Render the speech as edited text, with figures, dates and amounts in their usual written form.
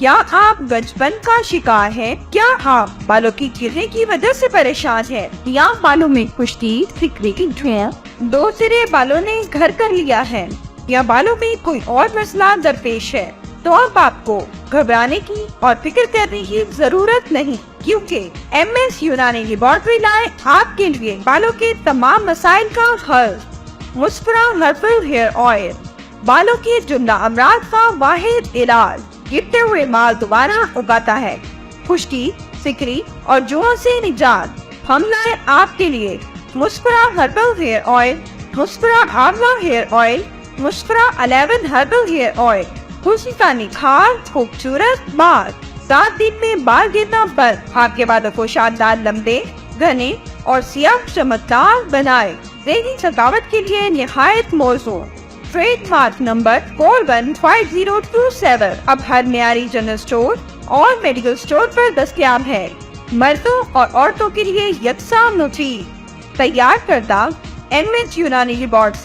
کیا آپ گجپن کا شکار ہیں؟ کیا آپ بالوں کی گرنے کی وجہ سے پریشان ہیں؟ یا بالوں میں خشکی، سکری، دو سرے بالوں نے گھر کر لیا ہے، یا بالوں میں کوئی اور مسئلہ درپیش ہے؟ تو اب آپ کو گھبرانے کی اور فکر کرنے کی ضرورت نہیں، کیونکہ ایم ایس یونانی لیبارٹری لائے آپ کے لیے بالوں کے تمام مسائل کا حل۔ مسپرا ہربل ہیئر آئل بالوں کے جملہ امراض کا واحد علاج، گرتے ہوئے بال دوبارہ اگاتا ہے، خشکی، سکری اور جوؤں سے نجات۔ ہم لائے آپ کے لیے مسپرا ہربل ہیئر آئل، مسپرا آملا ہیئر آئل، مسپرا 11 ہربل ہیئر آئل۔ خوشی کا نکھار، خوبصورت بال، 7 دن میں بال گرنا بند، آپ کے بالوں کو شاندار، لمبے، گھنے اور سیاہ چمکدار بنائے۔ ذہنی ثقافت کے لیے نہایت موزوں، ٹریڈ مارک نمبر 415027 اب ہر معیاری جنرل اسٹور اور میڈیکل اسٹور پر دستیاب ہے۔ مردوں اور عورتوں کے لیے یکساں مفید، تیار کردہ ایم ایس یونانی لیبارٹری